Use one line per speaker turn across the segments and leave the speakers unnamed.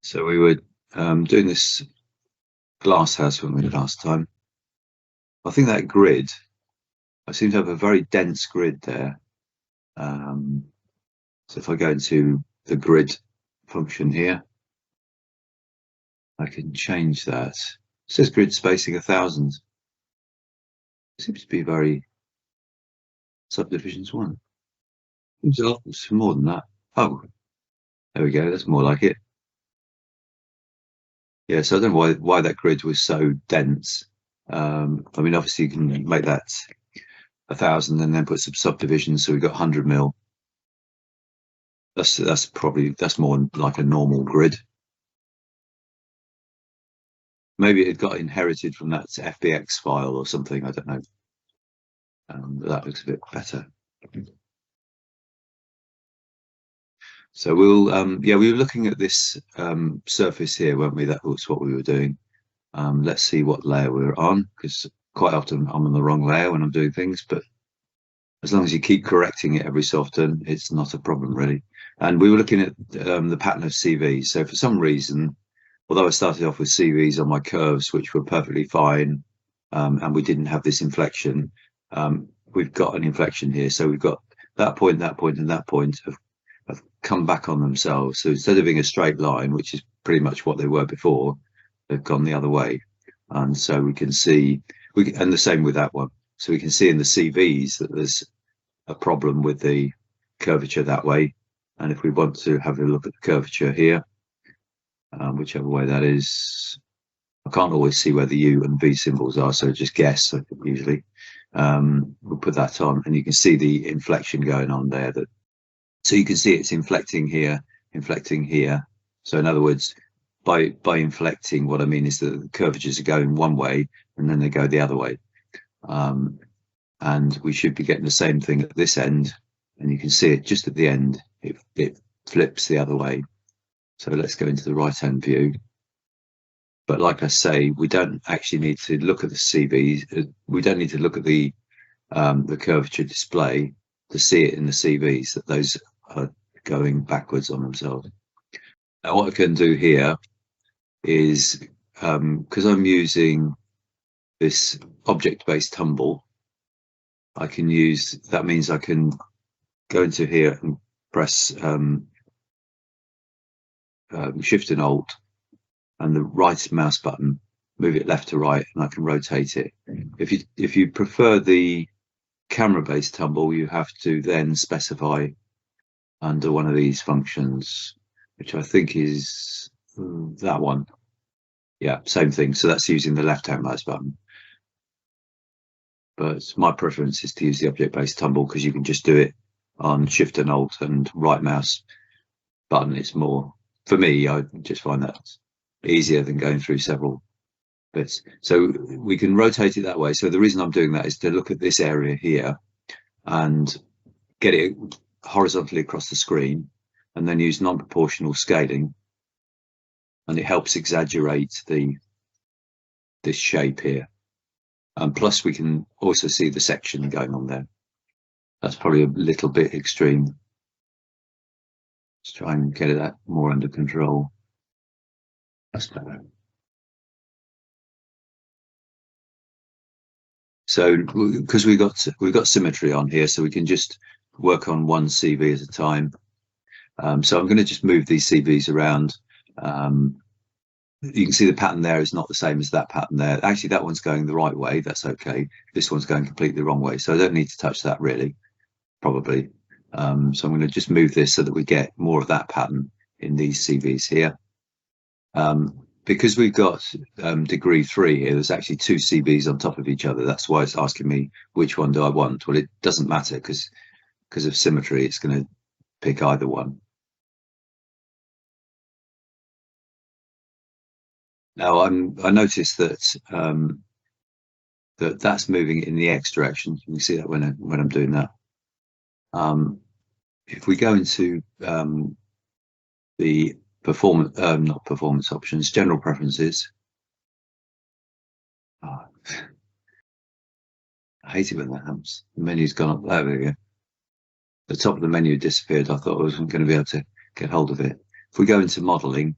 So we were doing this glass house when we did last time. I think that grid, I seem to have a very dense grid there. So if I go into the grid function here, I can change that. It says grid spacing 1000. It seems to be very subdivisions 1. It's more than that. Oh, there we go. That's more like it. Yeah, so I don't know why that grid was so dense. I mean, obviously you can make that 1000 and then put some subdivisions. So we've got 100 mil. That's more like a normal grid. Maybe it got inherited from that FBX file or something. I don't know. But that looks a bit better. So we were looking at this surface here, weren't we? That was what we were doing. Let's see what layer we're on, because quite often I'm on the wrong layer when I'm doing things, but as long as you keep correcting it every so often, it's not a problem really. And we were looking at the pattern of CVs. So for some reason, although I started off with CVs on my curves, which were perfectly fine, and we didn't have this inflection, we've got an inflection here. So we've got that point, and that point have come back on themselves. So instead of being a straight line, which is pretty much what they were before, they've gone the other way. And so we can see, and the same with that one. So we can see in the CVs that there's a problem with the curvature that way. And if we want to have a look at the curvature here, whichever way that is, I can't always see where the U and V symbols are, so just guess usually. We'll put that on, and you can see the inflection going on there. So you can see it's inflecting here. So in other words, by inflecting, what I mean is that the curvatures are going one way and then they go the other way. And we should be getting the same thing at this end, and you can see it just at the end, it flips the other way. So let's go into the right hand view. But like I say, we don't actually need to look at the CVs. We don't need to look at the curvature display to see it in the CVs, that those are going backwards on themselves. Now what I can do here is, because I'm using this object-based tumble, I can use, that means I can go into here and press Shift and Alt and the right mouse button, move it left to right, and I can rotate it. If you prefer the camera-based tumble, you have to then specify under one of these functions, which I think is that one. Yeah, same thing. So that's using the left-hand mouse button. But my preference is to use the object-based tumble, because you can just do it on Shift and Alt and right mouse button. It's more, for me, I just find that easier than going through several bits. So we can rotate it that way. So the reason I'm doing that is to look at this area here and get it horizontally across the screen, and then use non-proportional scaling, and it helps exaggerate this shape here. And plus we can also see the section going on there. That's probably a little bit extreme. Let's try and get that more under control. That's better. So because we've got symmetry on here, so we can just work on one CV at a time. So I'm going to just move these CVs around. You can see the pattern there is not the same as that pattern there. Actually, that one's going the right way. That's okay. This one's going completely the wrong way. So I don't need to touch that really, probably. So I'm going to just move this so that we get more of that pattern in these CVs here. Because we've got degree 3 here, there's actually 2 CVs on top of each other. That's why it's asking me which one do I want. Well, it doesn't matter because of symmetry, it's going to pick either one. Now I noticed that that's moving in the X direction. You can see that when I'm doing that. If we go into the performance, not performance options, general preferences. I hate it when that happens. The menu's gone up. There we go. The top of the menu disappeared. I thought I wasn't going to be able to get hold of it. If we go into modeling,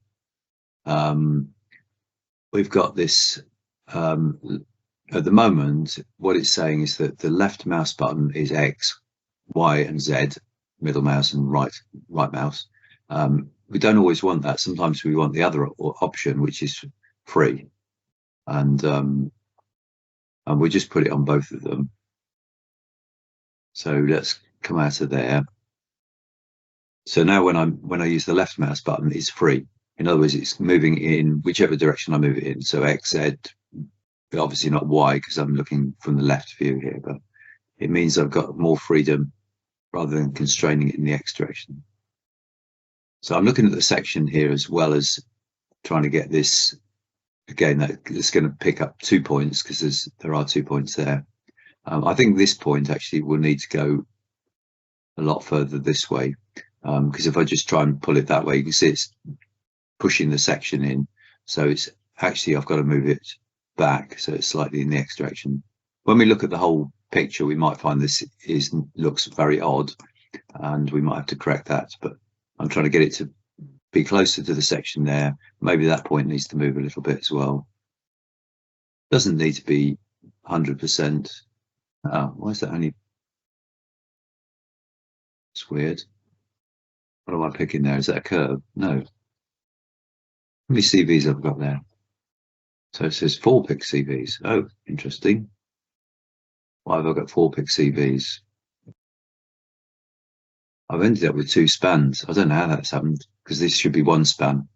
we've got this, at the moment, what it's saying is that the left mouse button is X, Y and Z, middle mouse and right mouse. We don't always want that. Sometimes we want the other option, which is free. And we just put it on both of them. So let's come out of there. So now when I use the left mouse button, it's free. In other words, it's moving in whichever direction I move it in. So X, Z, but obviously not Y because I'm looking from the left view here, but it means I've got more freedom rather than constraining it in the X direction. So I'm looking at the section here as well as trying to get this, again, that's going to pick up 2 points because there are 2 points there. I think this point actually will need to go a lot further this way, because if I just try and pull it that way, you can see it's pushing the section in. So it's actually, I've got to move it back so it's slightly in the X direction. When we look at the whole picture, we might find this looks very odd and we might have to correct that, but I'm trying to get it to be closer to the section there. Maybe that point needs to move a little bit as well. Doesn't need to be 100%. Oh, why is that only? It's weird. What am I picking there? Is that a curve? No. How many CVs have I got there? So it says 4 pick CVs. Oh, interesting. Why have I got 4 pick CVs? I've ended up with 2 spans. I don't know how that's happened because this should be 1 span.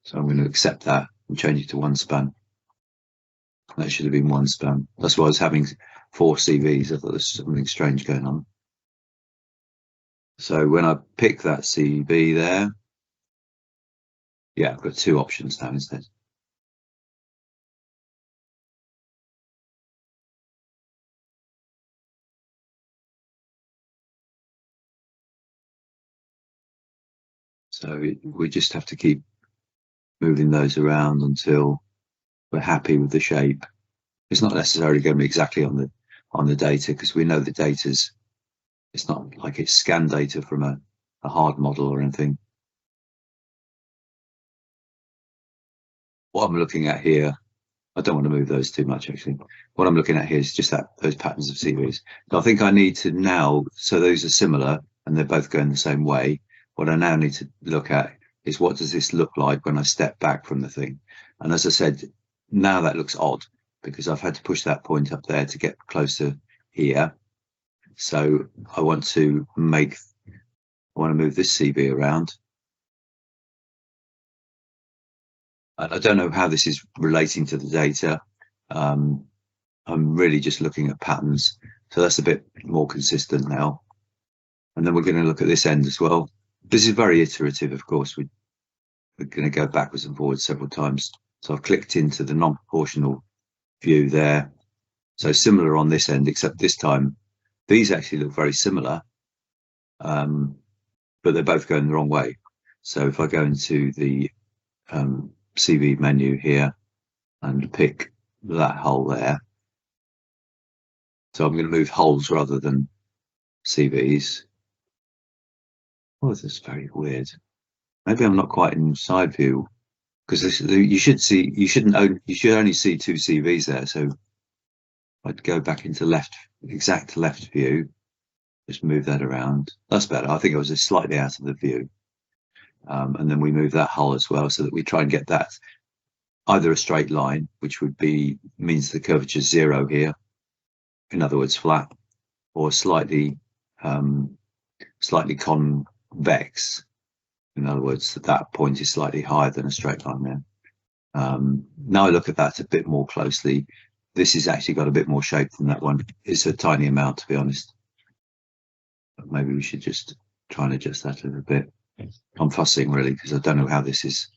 So I'm going to accept that and change it to 1 span. That should have been 1 span. That's why I was having 4 CVs. I thought there's something strange going on. So when I pick that CV there, yeah, I've got 2 options now instead. So we just have to keep moving those around until we're happy with the shape. It's not necessarily going to be exactly on the data because we know the data's, it's not like it's scan data from a hard model or anything. What I'm looking at here, I don't want to move those too much actually. What I'm looking at here is just those patterns of CVs. So I think I need to now, so those are similar and they're both going the same way. What I now need to look at is what does this look like when I step back from the thing? And as I said, now that looks odd because I've had to push that point up there to get closer here. So I want to move this CV around. And I don't know how this is relating to the data. I'm really just looking at patterns. So that's a bit more consistent now. And then we're going to look at this end as well. This is very iterative, of course. We're going to go backwards and forwards several times. So I've clicked into the non-proportional view there. So similar on this end, except this time, these actually look very similar, but they're both going the wrong way. So if I go into the CV menu here and pick that hole there, so I'm going to move holes rather than CVs. Oh, this is very weird. Maybe I'm not quite in side view because you should only see 2 CVs there. So I'd go back into exact left view, just move that around. That's better. I think I was just slightly out of the view. And then we move that hole as well so that we try and get that either a straight line, which means the curvature is 0 here, in other words, flat, or slightly convex. In other words, that point is slightly higher than a straight line there. Now I look at that a bit more closely. This has actually got a bit more shape than that one. It's a tiny amount, to be honest. But maybe we should just try and adjust that a little bit. I'm fussing really because I don't know how this is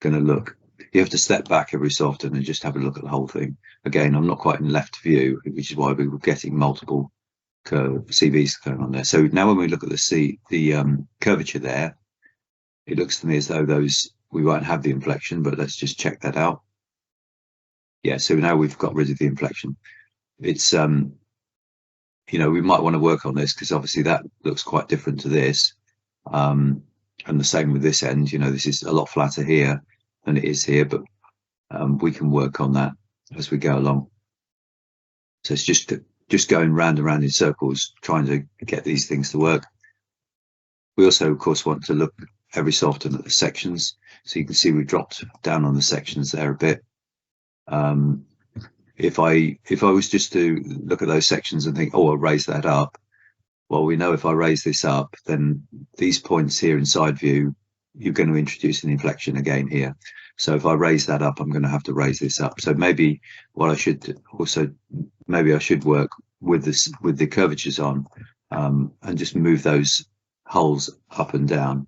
going to look. You have to step back every so often and just have a look at the whole thing. Again, I'm not quite in left view, which is why we were getting multiple CVs going on there. So now when we look at the curvature there, it looks to me as though we won't have the inflection, but let's just check that out. Yeah, so now we've got rid of the inflection. It's we might want to work on this because obviously that looks quite different to this. And the same with this end, you know, this is a lot flatter here than it is here, but we can work on that as we go along. So it's just going round and round in circles, trying to get these things to work. We also, of course, want to look every so often at the sections. So you can see we dropped down on the sections there a bit. If I was just to look at those sections and think, oh, I'll raise that up. Well, we know if I raise this up, then these points here in side view, you're going to introduce an inflection again here. So if I raise that up, I'm going to have to raise this up. So maybe what I should also, maybe I should work with this, with the curvatures on, and just move those holes up and down.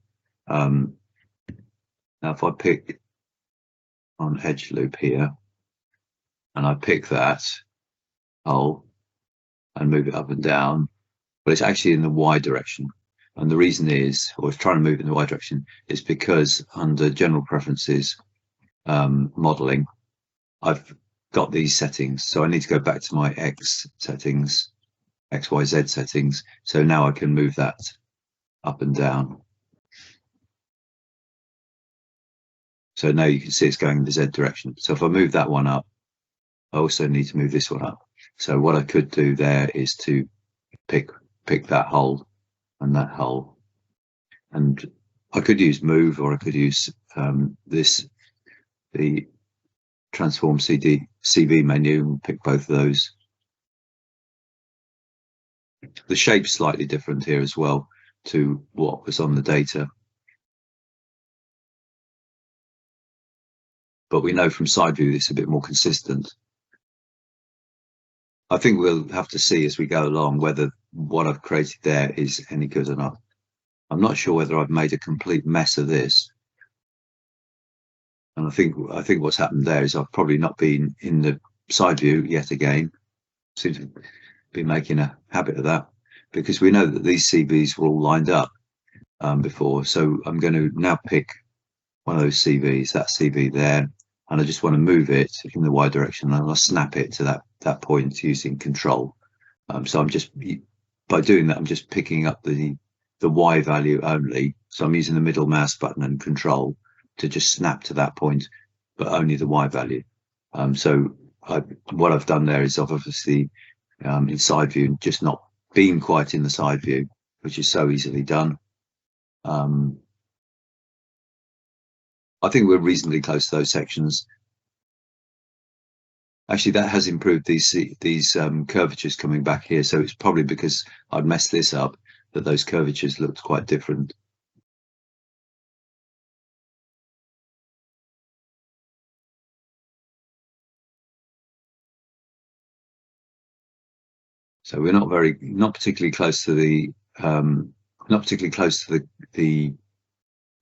Now, if I pick on edge loop here, and I pick that hole and move it up and down, but it's actually in the Y direction. And the reason is, or it's trying to move in the Y direction, is because under general preferences modeling, I've got these settings. So I need to go back to my X settings, XYZ settings. So now I can move that up and down. So now you can see it's going in the Z direction. So if I move that one up, I also need to move this one up. So what I could do there is to pick that hole and that hole, and I could use move, or I could use the transform CV menu, and pick both of those. The shape's slightly different here as well to what was on the data, but we know from side view it's a bit more consistent. I think we'll have to see as we go along whether what I've created there is any good or not. I'm not sure whether I've made a complete mess of this. And I think what's happened there is I've probably not been in the side view yet again. Seem to be making a habit of that, because we know that these CVs were all lined up before. So I'm going to now pick one of those CVs, that CV there, and I just want to move it in the Y direction, and I'll snap it to that point using control. So I'm just, by doing that, I'm just picking up the Y value only. So I'm using the middle mouse button and control to just snap to that point, but only the Y value. So what I've done there is I've obviously in side view just not been quite in the side view, which is so easily done. I think we're reasonably close to those sections. Actually, that has improved these curvatures coming back here. So it's probably because I'd messed this up that those curvatures looked quite different. So we're not particularly close to the the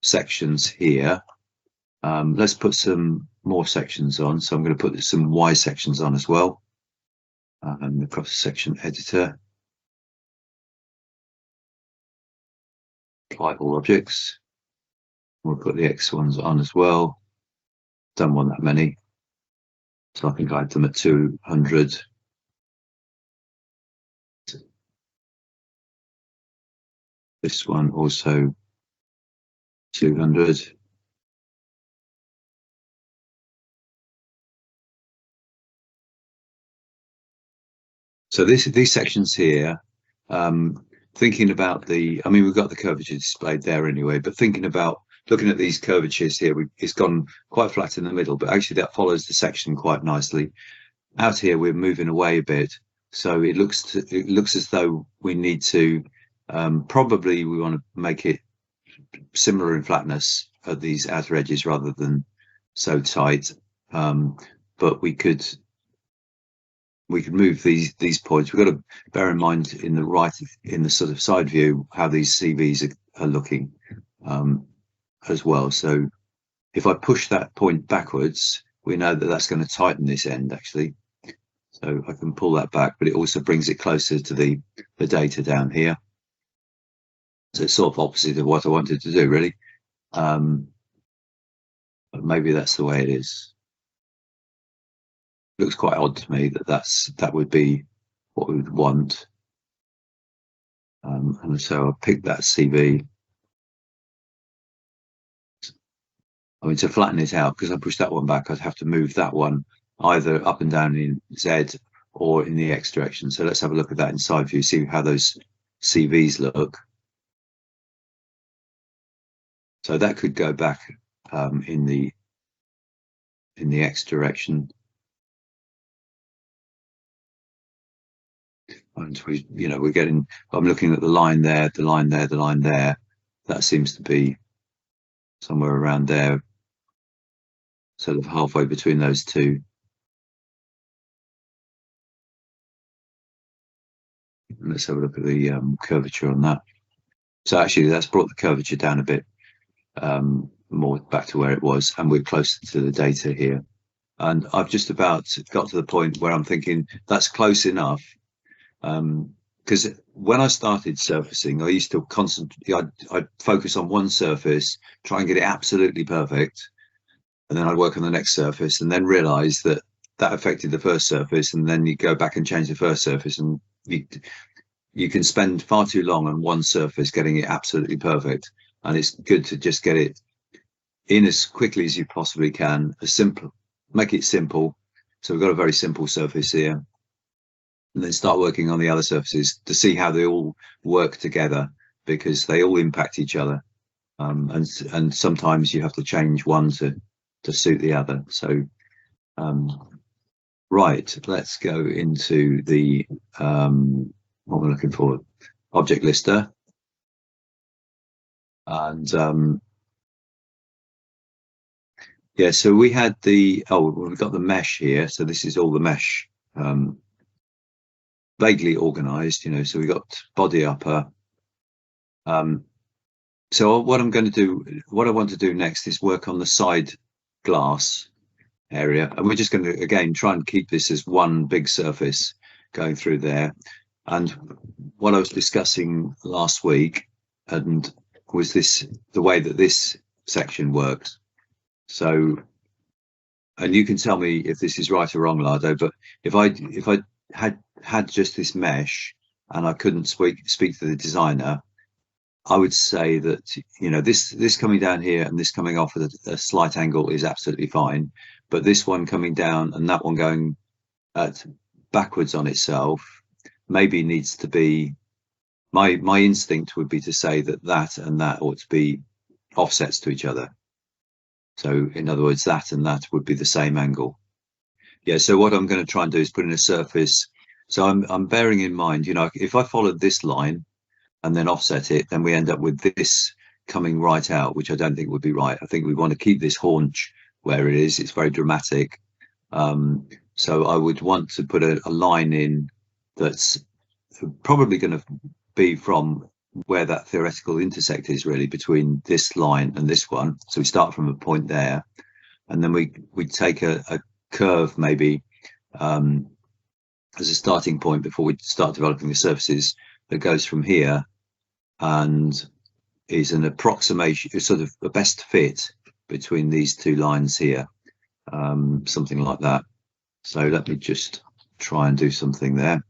sections here. Let's put some more sections on. So I'm going to put some Y sections on as well. And across the section editor, apply all objects. We'll put the X ones on as well. Don't want that many, so I think I had them at 200. This one also 200. So these sections here, thinking about I mean, we've got the curvature displayed there anyway, but thinking about looking at these curvatures here, it's gone quite flat in the middle, but actually that follows the section quite nicely. Out here, we're moving away a bit, so it looks as though we need to probably we want to make it similar in flatness at these outer edges rather than so tight. But we could move these points. We've got to bear in mind in the sort of side view how these CVs are looking as well. So if I push that point backwards, we know that that's going to tighten this end actually. So I can pull that back, but it also brings it closer to the data down here. So it's sort of opposite of what I wanted to do, really. But maybe that's the way it is. Looks quite odd to me that would be what we would want. And so I'll pick that CV. I mean, to flatten it out, because I pushed that one back, I'd have to move that one either up and down in Z or in the X direction. So let's have a look at that in side view, see how those CVs look. So that could go back in the X direction. And we're getting, I'm looking at the line there, the line there, the line there. That seems to be somewhere around there, sort of halfway between those two. Let's have a look at the curvature on that. So actually that's brought the curvature down a bit more back to where it was, and we're closer to the data here. And I've just about got to the point where I'm thinking that's close enough. Because when I started surfacing, I used to concentrate, I'd focus on one surface, try and get it absolutely perfect, and then I'd work on the next surface, and then realize that that affected the first surface, and then you go back and change the first surface, and you can spend far too long on one surface getting it absolutely perfect. And it's good to just get it in as quickly as you possibly can, make it simple. So we've got a very simple surface here, and then start working on the other surfaces to see how they all work together, because they all impact each other. And sometimes you have to change one to suit the other. So, right, let's go into the, what we're looking for, object lister. And yeah, so we had we've got the mesh here. So this is all the mesh, vaguely organized, so we got body upper. So what I want to do next is work on the side glass area, and we're just going to again try and keep this as one big surface going through there. And what I was discussing last week and was the way that this section works. So, and you can tell me if this is right or wrong, Lardo, but if I had just this mesh and I couldn't speak to the designer, I would say that this coming down here and this coming off at a slight angle is absolutely fine, but this one coming down and that one going backwards on itself maybe needs to be, my instinct would be to say that and that ought to be offsets to each other. So in other words, that and that would be the same angle. Yeah, so what I'm going to try and do is put in a surface. So I'm bearing in mind, if I followed this line and then offset it, then we end up with this coming right out, which I don't think would be right. I think we want to keep this haunch where it is. It's very dramatic. So I would want to put a line in that's probably going to be from where that theoretical intersect is, really, between this line and this one. So we start from a point there, and then we take a curve maybe as a starting point before we start developing the surfaces, that goes from here and is an approximation, sort of a best fit between these two lines here, something like that. So let me just try and do something there.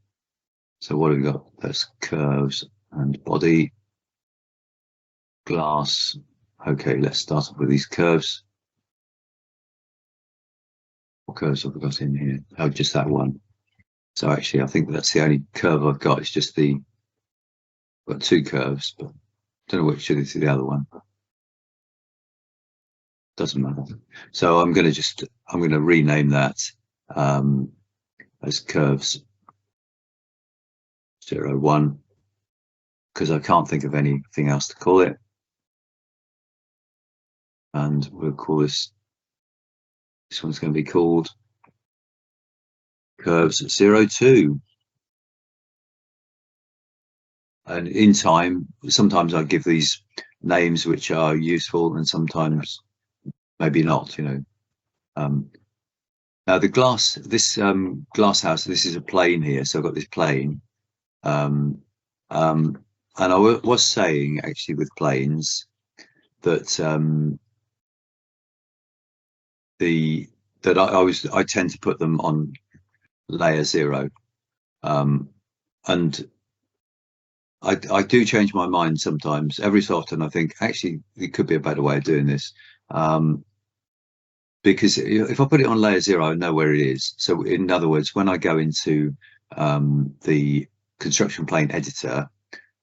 So what have we got? That's curves and body, glass. Okay, let's start off with these curves. What curves have we got in here? Oh, just that one. So actually, I think that's the only curve I've got. It's just I've got two curves, but I don't know which is the other one. Doesn't matter. So I'm going to rename that as curves 0, 1, because I can't think of anything else to call it. And we'll call this one's going to be called curves 0, 2. And in time, sometimes I give these names which are useful and sometimes maybe not, Now the glass, this glass house, this is a plane here. So I've got this plane. And I was saying actually with planes that I tend to put them on layer 0, and I do change my mind sometimes. Every so often I think actually it could be a better way of doing this. because if I put it on layer 0, I know where it is. So in other words, when I go into the construction plane editor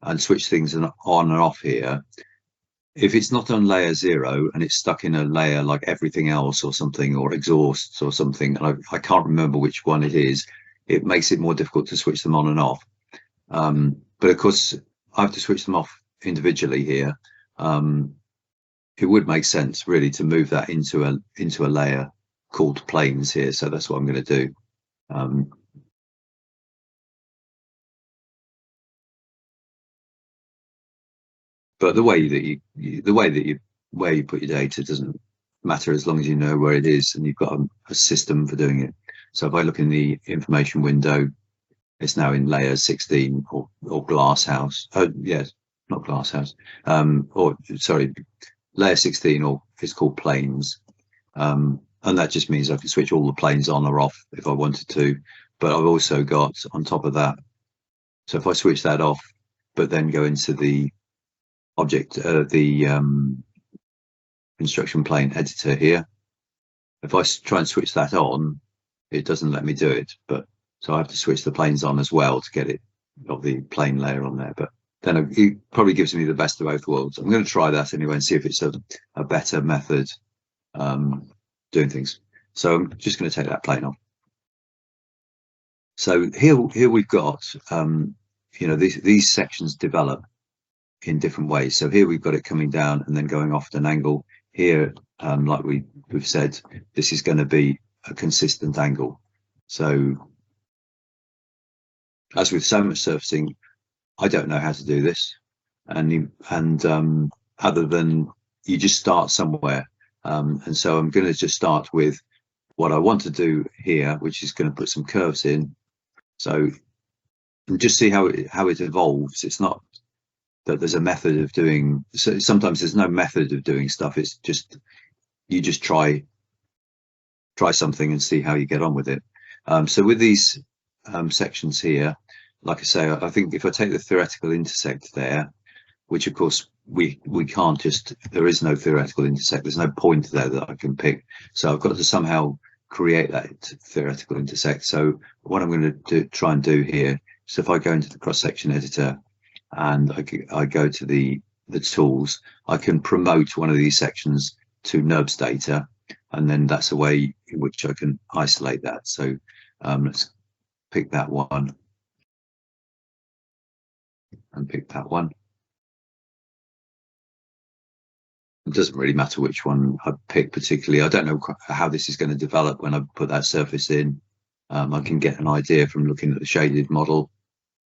and switch things on and off here, if it's not on layer 0 and it's stuck in a layer like everything else or something, or exhausts or something, and I can't remember which one it is, it makes it more difficult to switch them on and off. But of course, I have to switch them off individually here. It would make sense really to move that into a layer called planes here. So that's what I'm going to do. But the way that where you put your data doesn't matter as long as you know where it is and you've got a system for doing it. So if I look in the information window, it's now in layer 16 or glass house. Oh yes, not glass house. Or sorry, layer 16, or it's called planes. And that just means I can switch all the planes on or off if I wanted to. But I've also got on top of that, so if I switch that off, but then go into the object, the construction plane editor here, if I try and switch that on, it doesn't let me do it. But so I have to switch the planes on as well to get it of the plane layer on there. But then it probably gives me the best of both worlds. I'm going to try that anyway and see if it's a better method doing things. So I'm just going to take that plane off. So here we've got these sections develop in different ways. So here we've got it coming down and then going off at an angle. Here, like we've said, this is going to be a consistent angle. So as with so much surfacing, I don't know how to do this, and other than you just start somewhere, and so I'm going to just start with what I want to do here, which is going to put some curves in. So and just see how it evolves. It's not that there's a method of doing. So sometimes there's no method of doing stuff. It's just you just try something and see how you get on with it. So with these sections here, like I say, I think if I take the theoretical intersect there, which of course we can't just, there is no theoretical intersect, there's no point there that I can pick. So I've got to somehow create that theoretical intersect. So what I'm going to try and do here, so if I go into the cross-section editor and I go to the tools, I can promote one of these sections to NURBS data, and then that's a way in which I can isolate that. So let's pick that one and pick that one. It doesn't really matter which one I pick particularly. I don't know how this is going to develop when I put that surface in. I can get an idea from looking at the shaded model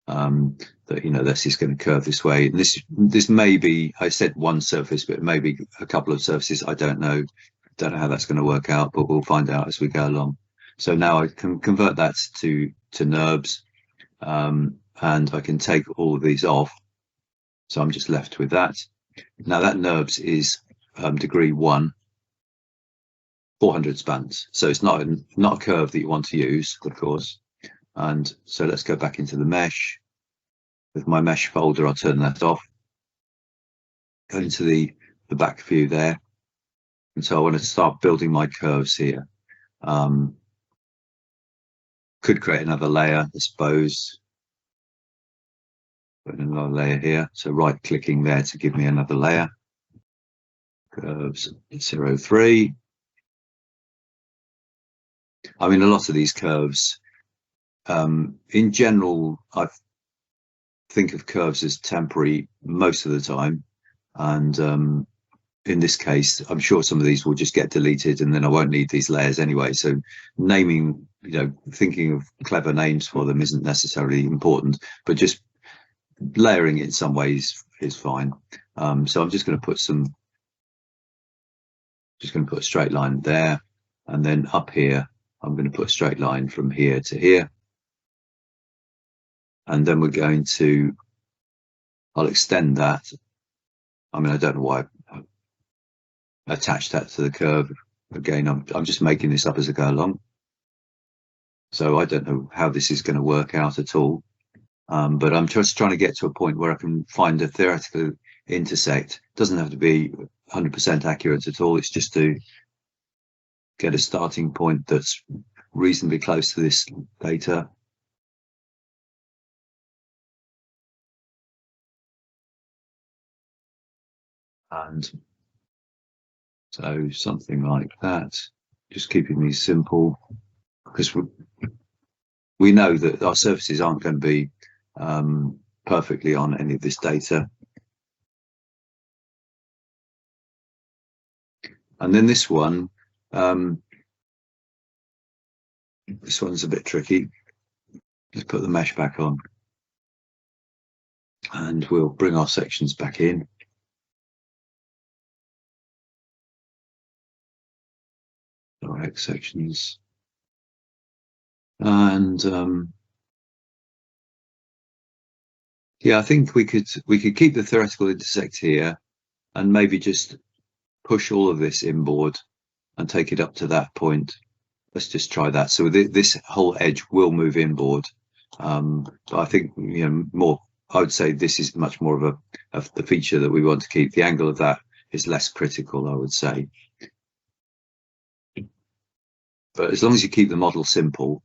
that this is going to curve this way. And this may be, I said one surface, but it may be a couple of surfaces. I don't know how that's going to work out, but we'll find out as we go along. So now I can convert that to NURBS, and I can take all of these off. So I'm just left with that. Now that NURBS is degree 1, 400 spans. So it's not a curve that you want to use, of course. And so let's go back into the mesh. With my mesh folder, I'll turn that off. Go into the back view there. And so I want to start building my curves here. Could create another layer, I suppose. Put another layer here. So right clicking there to give me another layer. Curves 0.3. I mean, a lot of these curves, in general, I think of curves as temporary most of the time. And in this case, I'm sure some of these will just get deleted and then I won't need these layers anyway. So naming, thinking of clever names for them isn't necessarily important, but just layering it in some ways is fine. So I'm just going to put a straight line there, and then up here I'm going to put a straight line from here to here, and then we're going to, I'll extend that. I mean, I don't know why I attached that to the curve. Again, I'm just making this up as I go along, so I don't know how this is going to work out at all. But I'm just trying to get to a point where I can find a theoretical intersect. It doesn't have to be 100% accurate at all. It's just to get a starting point that's reasonably close to this data. And so something like that, just keeping these simple, because we know that our surfaces aren't going to be perfectly on any of this data. And then this one, this one's a bit tricky. Let's put the mesh back on. And we'll bring our sections back in. Our X sections. And yeah, I think we could keep the theoretical intersect here and maybe just push all of this inboard and take it up to that point. Let's just try that. So this whole edge will move inboard. But I think, you know, more, I would say this is much more of the feature that we want to keep. The angle of that is less critical, I would say. But as long as you keep the model simple,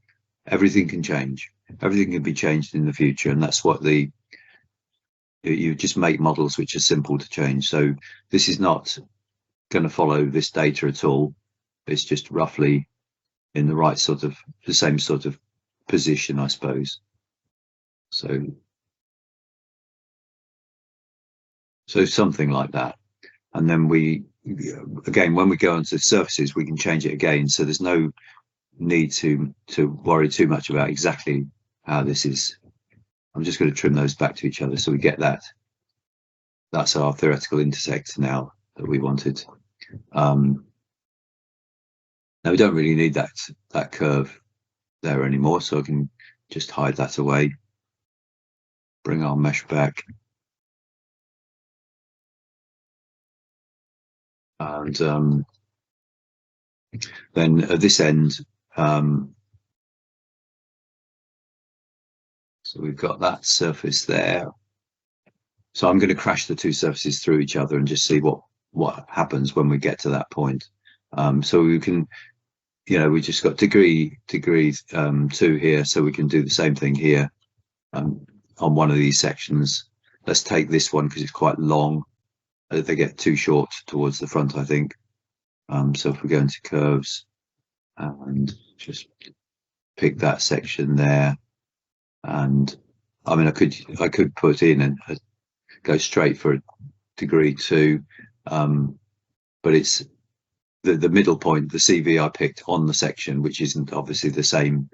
everything can change. Everything can be changed in the future, and that's what you just make models which are simple to change. So this is not going to follow this data at all. It's just roughly in the right sort of, the same sort of position, I suppose. So something like that. And then we, again, when we go onto the surfaces, we can change it again. So there's no need to worry too much about exactly how this is. I'm just going to trim those back to each other so we get that. That's our theoretical intersect now that we wanted. Now we don't really need that curve there anymore, so I can just hide that away. Bring our mesh back. And then at this end, so we've got that surface there. So I'm going to crash the two surfaces through each other and just see what happens when we get to that point. So we can, you know, we just got degree 2 here, so we can do the same thing here on one of these sections. Let's take this one because it's quite long. They get too short towards the front, I think. So if we go into curves and just pick that section there, and I mean, I could put in and go straight for a degree 2, but it's the middle point, the CV I picked on the section, which isn't obviously the same.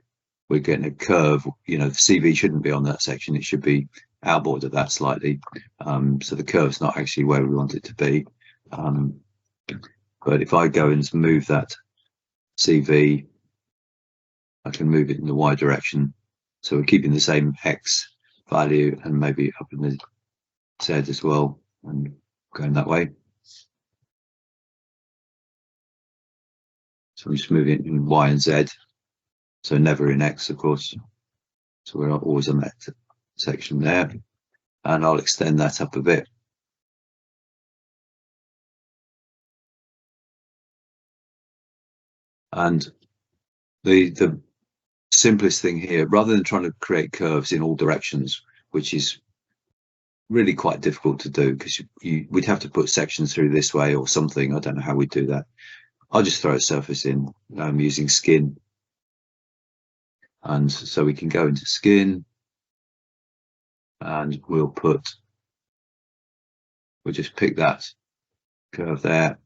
We're getting a curve, you know, the CV shouldn't be on that section. It should be outboard of that slightly. So the curve's not actually where we want it to be. But if I go and move that CV, I can move it in the Y direction. So we're keeping the same X value and maybe up in the Z as well, and going that way. So I'm just moving it in Y and Z. So never in X, of course. So we're always on that section there. And I'll extend that up a bit. And the simplest thing here, rather than trying to create curves in all directions, which is really quite difficult to do because we'd have to put sections through this way or something. I don't know how we'd do that. I'll just throw a surface in using skin. And so we can go into skin and we'll just pick that curve there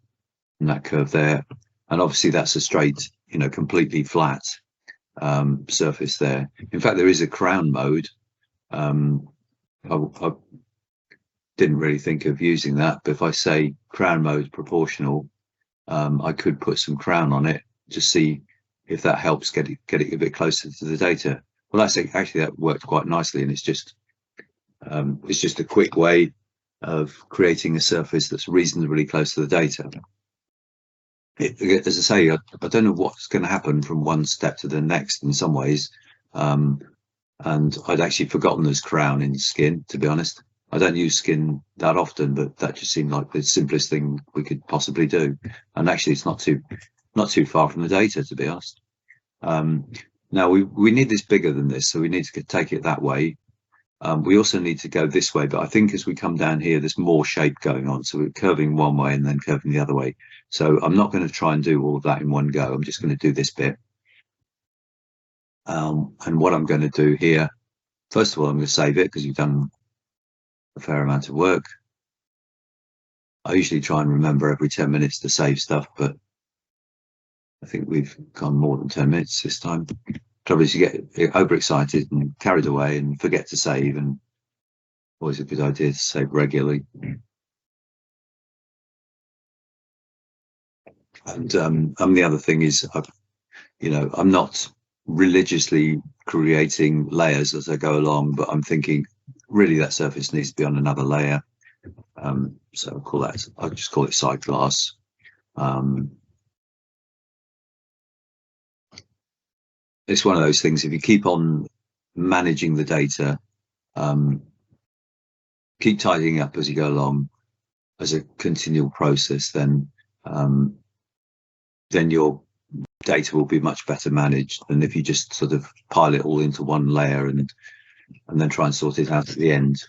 and that curve there. And obviously that's a straight, you know, completely flat surface there. In fact, there is a crown mode. I didn't really think of using that, but if I say crown mode proportional, I could put some crown on it to see if that helps get it a bit closer to the data. Well, that's actually, that worked quite nicely, and it's just a quick way of creating a surface that's reasonably close to the data. As I say, I don't know what's going to happen from one step to the next in some ways, and I'd actually forgotten there's crown in skin, to be honest. I don't use skin that often, but that just seemed like the simplest thing we could possibly do. And actually, it's not not too far from the data, to be honest. Now we need this bigger than this, so we need to take it that way. We also need to go this way, but I think as we come down here, there's more shape going on. So we're curving one way and then curving the other way. So I'm not going to try and do all of that in one go. I'm just going to do this bit. And what I'm going to do here, first of all, I'm going to save it because you've done a fair amount of work. I usually try and remember every 10 minutes to save stuff, but I think we've gone more than 10 minutes this time. Trouble is you get overexcited and carried away and forget to save, and always a good idea to save regularly. And the other thing is, I'm not religiously creating layers as I go along, but I'm thinking really that surface needs to be on another layer. So I'll just call it side glass. It's one of those things, if you keep on managing the data, keep tidying up as you go along as a continual process, then your data will be much better managed than if you just sort of pile it all into one layer and then try and sort it out at the end.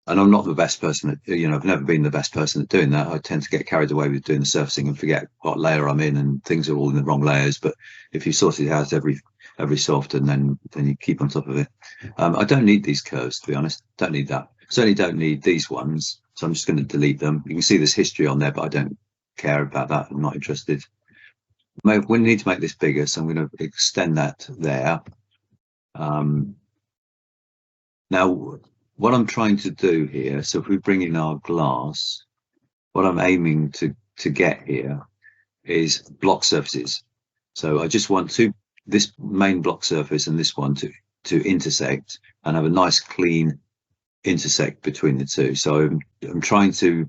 And I'm not the best person at, I've never been the best person at doing that. I tend to get carried away with doing the surfacing and forget what layer I'm in, and things are all in the wrong layers. But if you sort it out every so often, then you keep on top of it. I don't need these curves, to be honest. Don't need that. Certainly don't need these ones. So I'm just going to delete them. You can see there's history on there, but I don't care about that. I'm not interested. We need to make this bigger, so I'm going to extend that there. Now, what I'm trying to do here, so if we bring in our glass, what I'm aiming to get here is block surfaces. So I just want this main block surface and this one to intersect and have a nice clean intersect between the two. So I'm trying to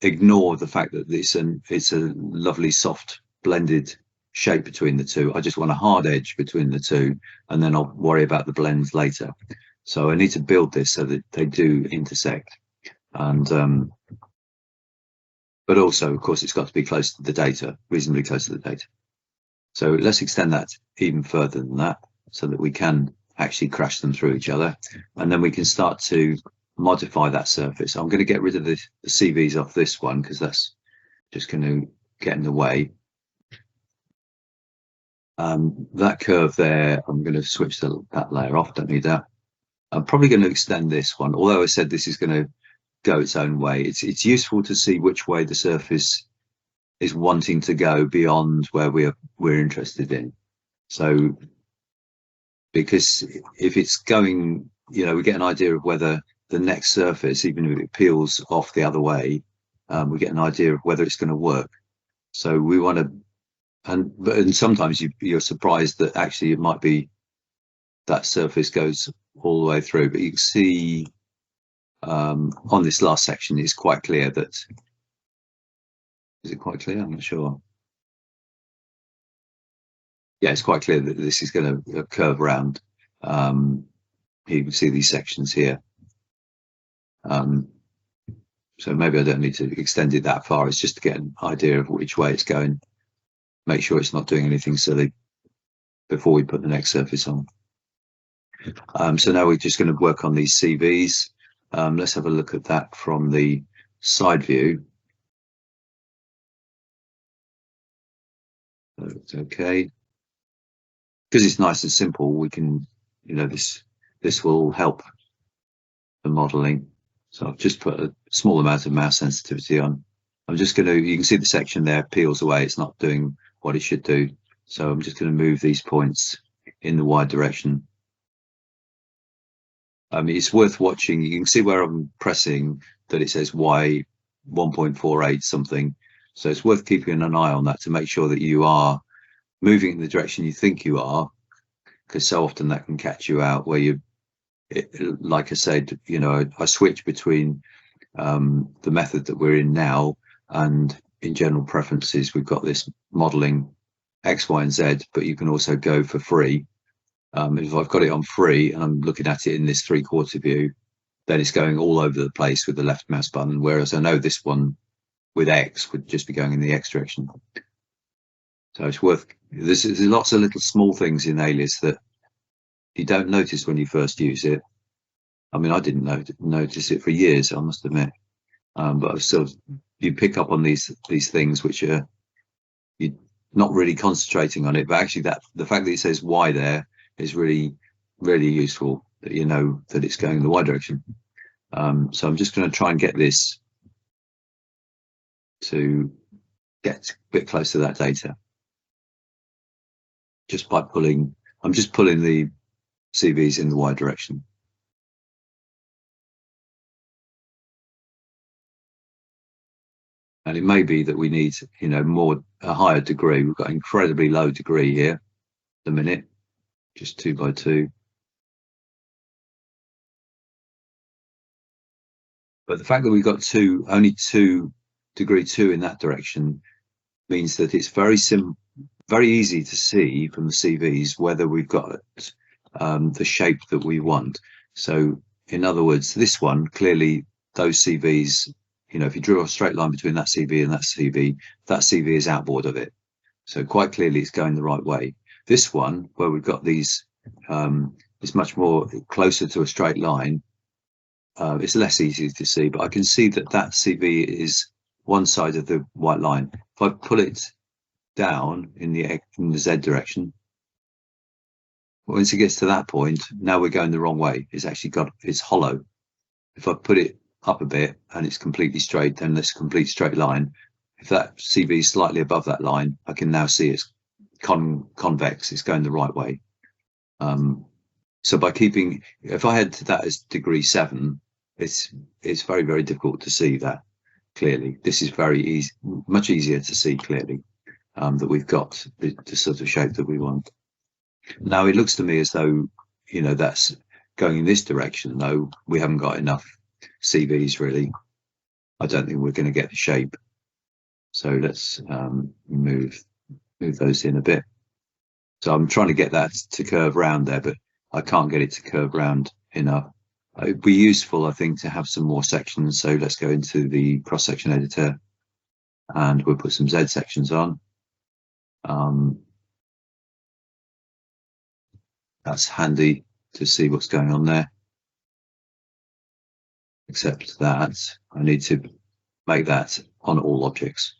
ignore the fact that it's a lovely soft blended shape between the two. I just want a hard edge between the two, and then I'll worry about the blends later. So I need to build this so that they do intersect, and but also, of course, it's got to be close to the data, reasonably close to the data. So let's extend that even further than that, so that we can actually crash them through each other, and then we can start to modify that surface. I'm going to get rid of the CVs off this one because that's just going to get in the way. That curve there, I'm going to switch that layer off. Don't need that. I'm probably going to extend this one, although I said this is going to go its own way. It's useful to see which way the surface is wanting to go beyond where we're interested in. So, because if it's going, we get an idea of whether the next surface, even if it peels off the other way, we get an idea of whether it's going to work. So we want to, and sometimes you're surprised that actually it might be that surface goes all the way through, but you can see on this last section it's quite clear that, is it quite clear? I'm not sure. Yeah, it's quite clear that this is going to curve around. Here you can see these sections here. So maybe I don't need to extend it that far. It's just to get an idea of which way it's going. Make sure it's not doing anything silly before we put the next surface on. So now we're just going to work on these CVs. Let's have a look at that from the side view. Okay. Because it's nice and simple, we can, this will help the modeling. So I've just put a small amount of mouse sensitivity on. I'm just going to, you can see the section there peels away. It's not doing what it should do. So I'm just going to move these points in the Y direction. It's worth watching. You can see where I'm pressing that it says Y 1.48 something. So it's worth keeping an eye on that to make sure that you are moving in the direction you think you are, because so often that can catch you out where like I said, I switch between the method that we're in now and in general preferences. We've got this modeling X, Y, and Z, but you can also go for free. If I've got it on free and I'm looking at it in this 3/4 view, then it's going all over the place with the left mouse button. Whereas I know this one, with X would just be going in the X direction. So it's worth, there's lots of little small things in Alias that you don't notice when you first use it. I mean, I didn't notice it for years, I must admit. But I've sort of, you pick up on these things which are, you're not really concentrating on it, but actually the fact that it says Y there is really, really useful, that you know that it's going in the Y direction. So I'm just going to try and get this to get a bit close to that data. Just by pulling, I'm just pulling the CVs in the Y direction. And it may be that we need, you know, a higher degree. We've got an incredibly low degree here at the minute, just 2 by 2. But the fact that we've got only 2 degree 2 in that direction means that it's very easy to see from the CVs whether we've got the shape that we want. So in other words, this one, clearly those CVs, you know, if you drew a straight line between that CV and that CV is outboard of it. So quite clearly it's going the right way. This one, where we've got these, is much more closer to a straight line. It's less easy to see, but I can see that CV is one side of the white line. If I pull it down in the Z direction, once it gets to that point, now we're going the wrong way. It's hollow. If I put it up a bit and it's completely straight, then it's a complete straight line. If that CV is slightly above that line, I can now see it's convex. It's going the right way. So by keeping, if I had that as degree 7, it's very, very difficult to see that clearly. This is very easy, much easier to see clearly, that we've got the sort of shape that we want. Now it looks to me as though, you know, that's going in this direction, though we haven't got enough CVs really. I don't think we're going to get the shape. So let's move those in a bit. So I'm trying to get that to curve round there, but I can't get it to curve round enough. It'd be useful, I think, to have some more sections. So let's go into the cross-section editor and we'll put some Z sections on. That's handy to see what's going on there. Except that I need to make that on all objects.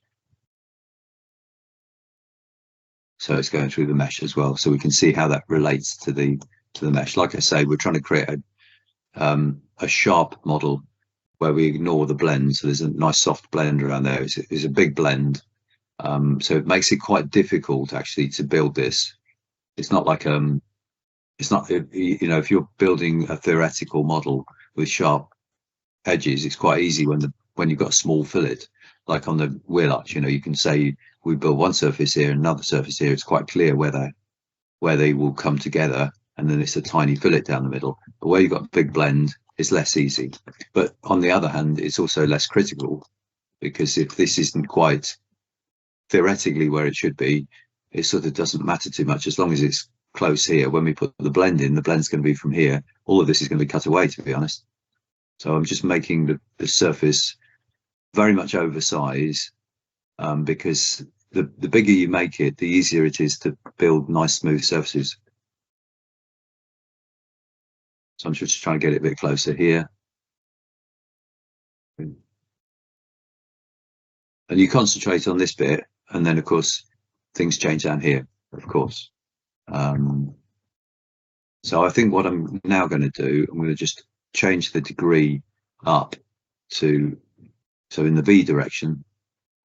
So it's going through the mesh as well, so we can see how that relates to the mesh. Like I say, we're trying to create a sharp model where we ignore the blend. So there's a nice soft blend around there. It's a big blend, so it makes it quite difficult actually to build this. It's not like it's not, you know, if you're building a theoretical model with sharp edges, it's quite easy when you've got a small fillet, like on the wheel arch. You know, you can say we build one surface here and another surface here. It's quite clear where they will come together, and then it's a tiny fillet down the middle. But where you've got a big blend, it's less easy. But on the other hand, it's also less critical, because if this isn't quite theoretically where it should be, it sort of doesn't matter too much as long as it's close here. When we put the blend in, the blend's going to be from here. All of this is going to be cut away, to be honest. So I'm just making the surface very much oversized, because the bigger you make it, the easier it is to build nice smooth surfaces. So I'm just trying to get it a bit closer here. And you concentrate on this bit, and then of course things change down here, of course. So I think what I'm now going to do, I'm going to just change the degree up to, so in the V direction.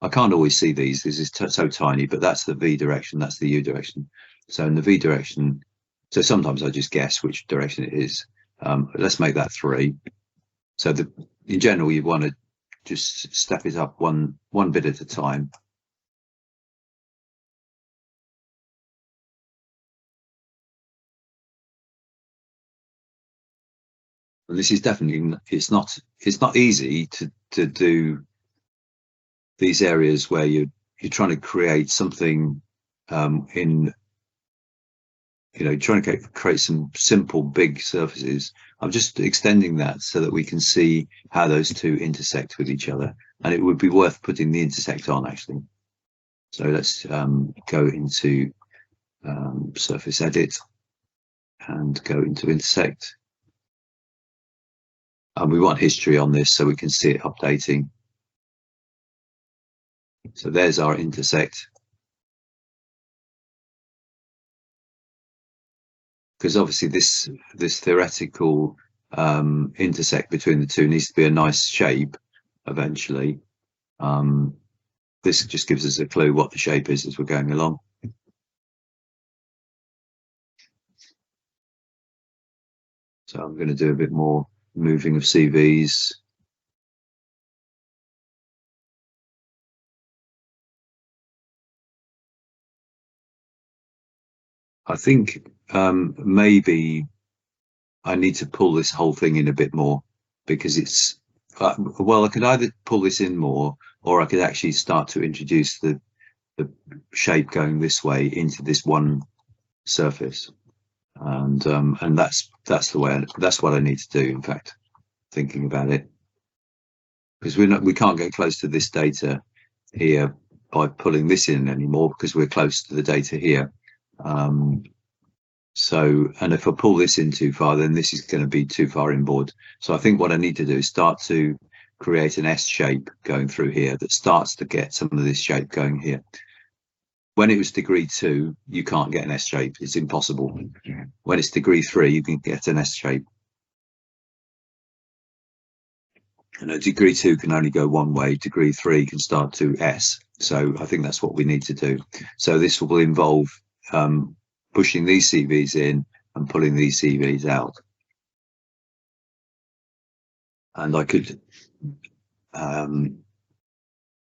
I can't always see these. This is so tiny, but that's the V direction, that's the U direction. So in the V direction, so sometimes I just guess which direction it is. Let's make that 3. So in general, you want to just step it up one bit at a time. And this is definitely, it's not easy to do these areas where you're trying to create something in trying to create some simple big surfaces. I'm just extending that so that we can see how those two intersect with each other, and it would be worth putting the intersect on actually. So let's go into surface edit and go into intersect, and we want history on this so we can see it updating. So there's our intersect, because obviously this theoretical intersect between the two needs to be a nice shape eventually. This just gives us a clue what the shape is as we're going along. So I'm going to do a bit more moving of CVs. I think maybe I need to pull this whole thing in a bit more, because it's well, I could either pull this in more, or I could actually start to introduce the shape going this way into this one surface, and that's the way that's what I need to do, in fact, thinking about it, because we can't get close to this data here by pulling this in anymore, because we're close to the data here. So, and if I pull this in too far, then this is going to be too far inboard. So I think what I need to do is start to create an S shape going through here that starts to get some of this shape going here. When it was degree 2, you can't get an S shape. It's impossible. When it's degree 3, you can get an S shape. And a degree 2 can only go one way. Degree 3 can start to S. So I think that's what we need to do. So this will involve pushing these CVs in and pulling these CVs out. And I could, I'm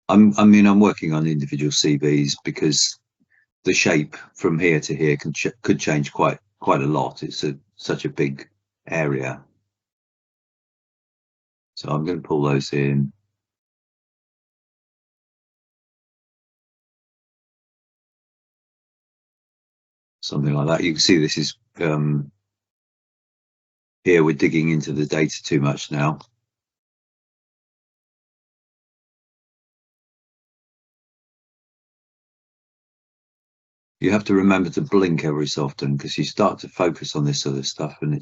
working on individual CVs because the shape from here to here could change quite a lot. It's such a big area. So I'm going to pull those in. Something like that. You can see this is here we're digging into the data too much now. You have to remember to blink every so often, because you start to focus on this sort of stuff and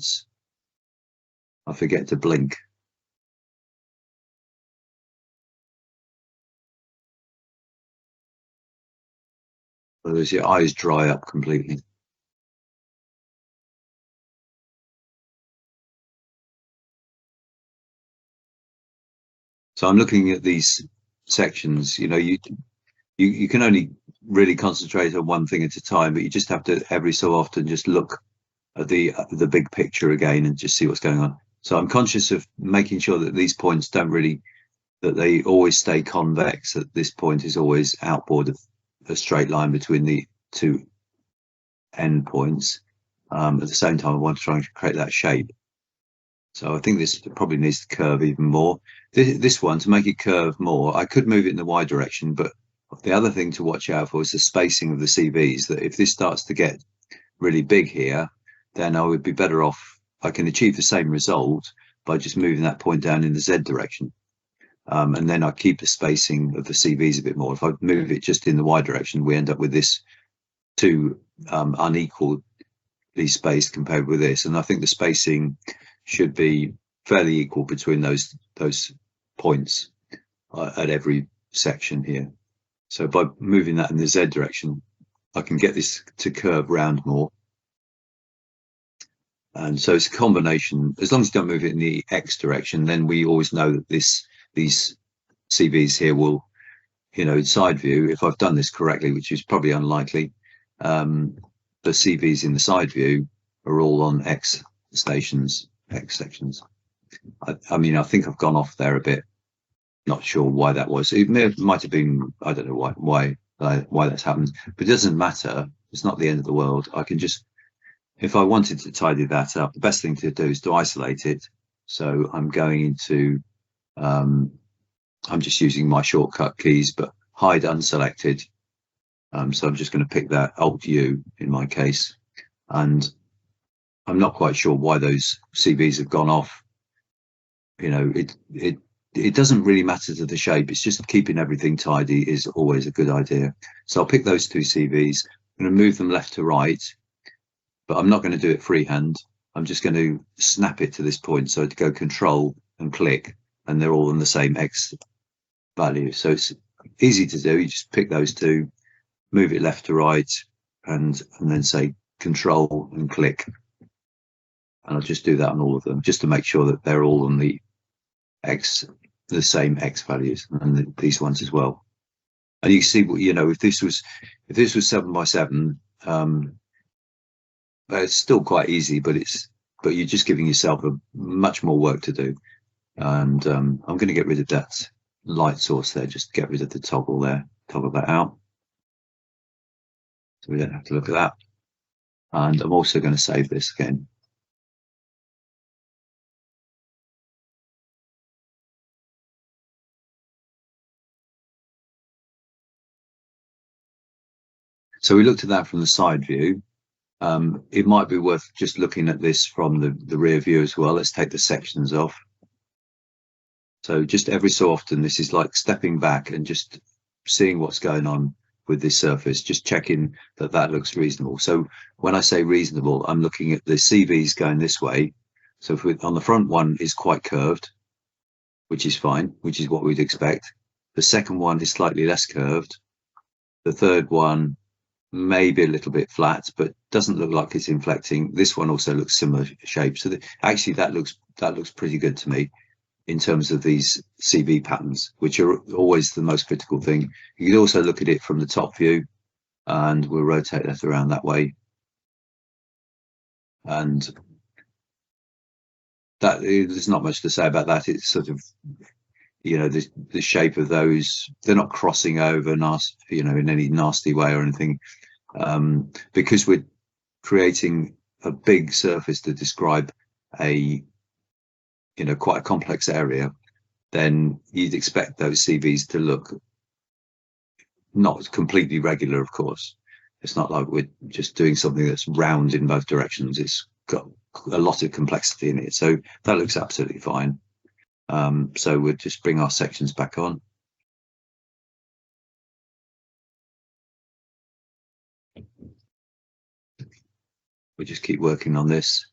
I forget to blink. Otherwise your eyes dry up completely. So I'm looking at these sections. You can only really concentrate on one thing at a time, but you just have to every so often just look at the big picture again and just see what's going on. So I'm conscious of making sure that these points that they always stay convex, that this point is always outboard of a straight line between the two end points. At the same time, I want to try and create that shape. So I think this probably needs to curve even more. This one, to make it curve more, I could move it in the Y direction, but the other thing to watch out for is the spacing of the CVs, that if this starts to get really big here, then I would be better off. I can achieve the same result by just moving that point down in the Z direction. And then I keep the spacing of the CVs a bit more. If I move it just in the Y direction, we end up with this too unequally spaced compared with this. And I think the spacing should be fairly equal between those points at every section here. So by moving that in the Z direction, I can get this to curve round more. And so it's a combination. As long as you don't move it in the X direction, then we always know that these CVs here will, in side view, if I've done this correctly, which is probably unlikely, the CVs in the side view are all on X sections. I mean, I think I've gone off there a bit. Not sure why that was. It might have been, I don't know why that's happened, but it doesn't matter. It's not the end of the world. I can just, if I wanted to tidy that up, the best thing to do is to isolate it. So I'm going into, I'm just using my shortcut keys, but hide unselected. So I'm just going to pick that Alt U in my case. and I'm not quite sure why those CVs have gone off. You know, it doesn't really matter to the shape. It's just keeping everything tidy is always a good idea. So I'll pick those two CVs. I'm going to move them left to right, but I'm not going to do it freehand. I'm just going to snap it to this point. So to go Control and click, and they're all in the same X value. So it's easy to do. You just pick those two, move it left to right, and then say Control and click. And I'll just do that on all of them, just to make sure that they're all on the same X values, and these ones as well. And you can see, you know, if this was 7x7, it's still quite easy, but you're just giving yourself a much more work to do. And I'm going to get rid of that light source there, just get rid of the toggle there, toggle that out, so we don't have to look at that. And I'm also going to save this again. So we looked at that from the side view. It might be worth just looking at this from the rear view as well. Let's take the sections off. So just every so often, this is like stepping back and just seeing what's going on with this surface, just checking that that looks reasonable. So when I say reasonable, I'm looking at the CVs going this way. So if on the front one is quite curved, which is fine, which is what we'd expect. The second one is slightly less curved. The third one maybe a little bit flat, but doesn't look like it's inflecting. This one also looks similar shape. So actually that looks pretty good to me in terms of these CV patterns, which are always the most critical thing. You can also look at it from the top view, and we'll rotate that around that way. And that, there's not much to say about that. It's sort of, you know, the shape of those, they're not crossing over nasty, you know, in any nasty way or anything, because we're creating a big surface to describe a, you know, quite a complex area. Then you'd expect those CVs to look not completely regular, of course. It's not like we're just doing something that's round in both directions. It's got a lot of complexity in it. So that looks absolutely fine. So we'll just bring our sections back on. We'll just keep working on this.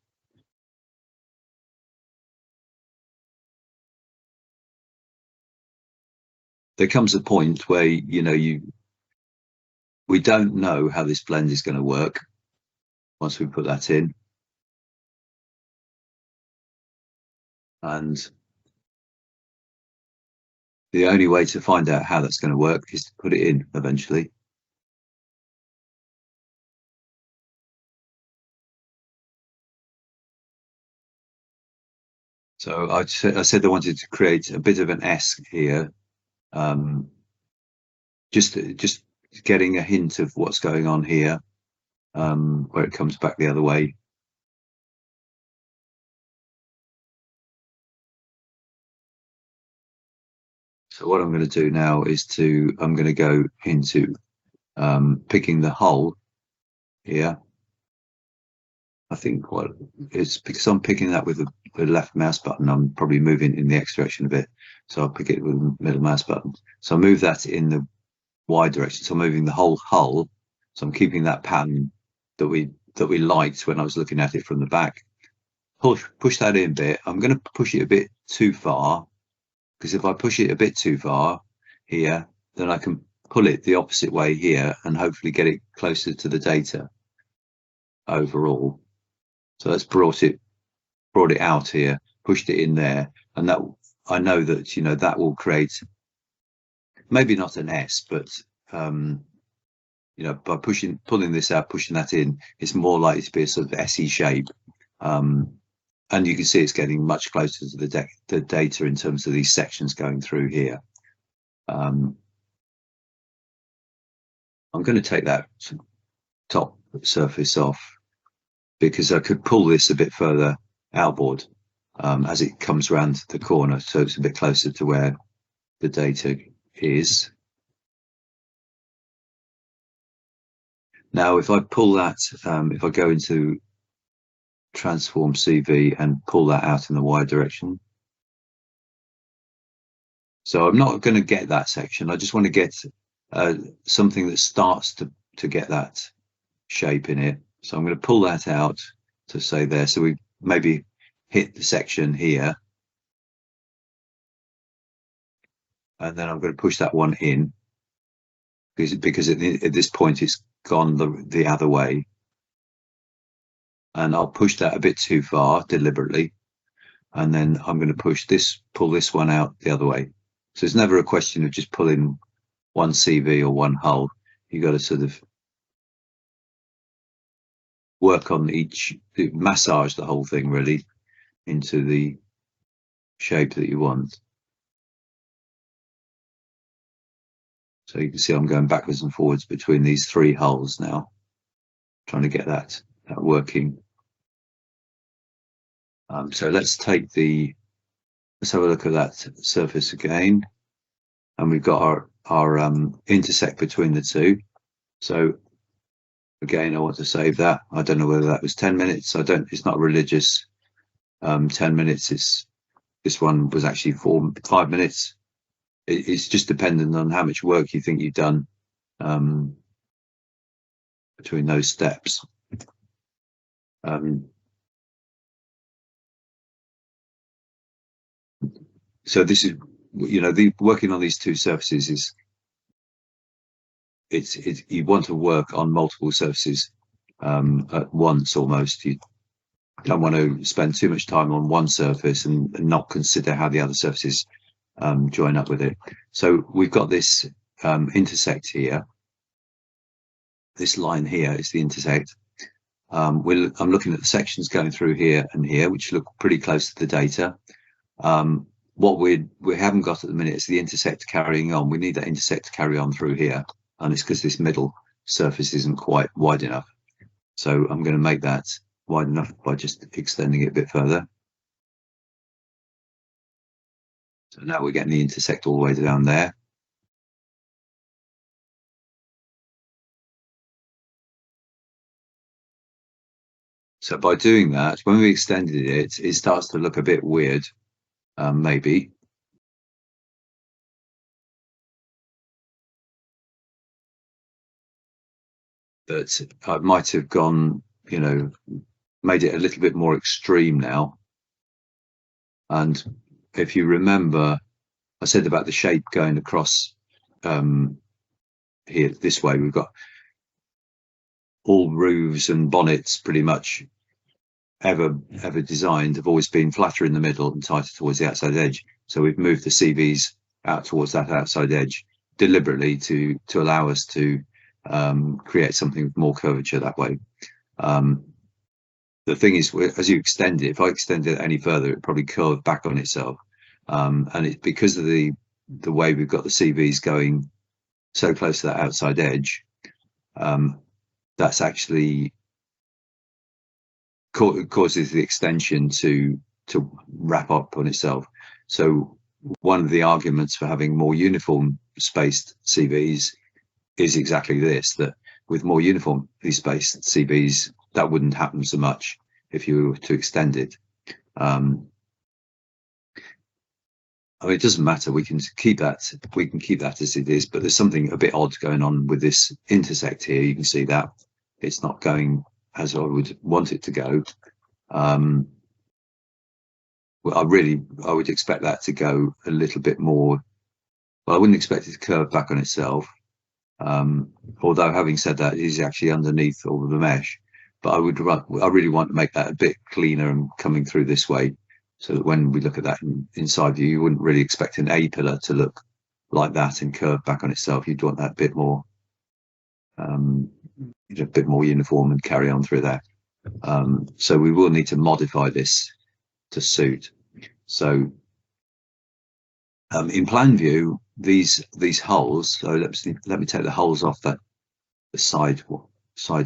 There comes a point where, you know, we don't know how this blend is going to work once we put that in. And the only way to find out how that's going to work is to put it in eventually. So I said I wanted to create a bit of an S here, just getting a hint of what's going on here, where it comes back the other way. So what I'm going to do now is I'm going to go into picking the hole here. I think it's because I'm picking that with the left mouse button, I'm probably moving in the X direction a bit. So I'll pick it with the middle mouse button. So I move that in the Y direction. So I'm moving the whole hull. So I'm keeping that pattern that we liked when I was looking at it from the back. Push that in a bit. I'm going to push it a bit too far, because if I push it a bit too far here, then I can pull it the opposite way here and hopefully get it closer to the data overall. So that's brought it out here, pushed it in there, and that, I know that, you know, that will create maybe not an S, but you know, by pulling this out, pushing that in, it's more likely to be a sort of SE shape. And you can see it's getting much closer to the data in terms of these sections going through here. I'm going to take that top surface off, because I could pull this a bit further outboard as it comes around the corner, so it's a bit closer to where the data is. Now, if I pull that, if I go into transform CV and pull that out in the Y direction. So I'm not going to get that section. I just want to get something that starts to get that shape in it. So I'm going to pull that out to say there. So we maybe hit the section here. And then I'm going to push that one in because at this point it's gone the other way. And I'll push that a bit too far deliberately. And then I'm going to pull this one out the other way. So it's never a question of just pulling one CV or one hull. You got to sort of work on massage the whole thing really into the shape that you want. So you can see I'm going backwards and forwards between these three hulls now, trying to get that working. So let's have a look at that surface again. And we've got our intersect between the two. So again, I want to save that. I don't know whether that was 10 minutes. It's not religious. 10 minutes. This one was actually 5 minutes. It's just dependent on how much work you think you've done between those steps. So this is, working on these two surfaces you want to work on multiple surfaces at once almost. You don't want to spend too much time on one surface and not consider how the other surfaces join up with it. So we've got this intersect here. This line here is the intersect. I'm looking at the sections going through here and here, which look pretty close to the data. What we haven't got at the minute is the intersect carrying on. We need that intersect to carry on through here, and it's because this middle surface isn't quite wide enough. So I'm going to make that wide enough by just extending it a bit further. So now we're getting the intersect all the way down there. So by doing that, when we extended it, it starts to look a bit weird, maybe. But I might have gone, made it a little bit more extreme now. And if you remember, I said about the shape going across here this way. We've got all roofs and bonnets pretty much ever designed have always been flatter in the middle and tighter towards the outside edge. So we've moved the CVs out towards that outside edge deliberately to allow us to create something with more curvature that way. The thing is, as you extend it, if I extend it any further, it probably curve back on itself. And it's because of the way we've got the CVs going so close to that outside edge, that's actually causes the extension to wrap up on itself. So one of the arguments for having more uniform spaced CVs is exactly this, that with more uniformly spaced CVs, that wouldn't happen so much if you were to extend it. I mean, it doesn't matter. We can keep that as it is, but there's something a bit odd going on with this intersect here. You can see that it's not going as I would want it to go. Well, I would expect that to go a little bit more. Well, I wouldn't expect it to curve back on itself. Although having said that, it is actually underneath all of the mesh. But I really want to make that a bit cleaner and coming through this way, so that when we look at that inside view, you wouldn't really expect an A pillar to look like that and curve back on itself. You'd want that bit more, a bit more uniform and carry on through there. So we will need to modify this to suit. So in plan view, these hulls. So let me take the hulls off the side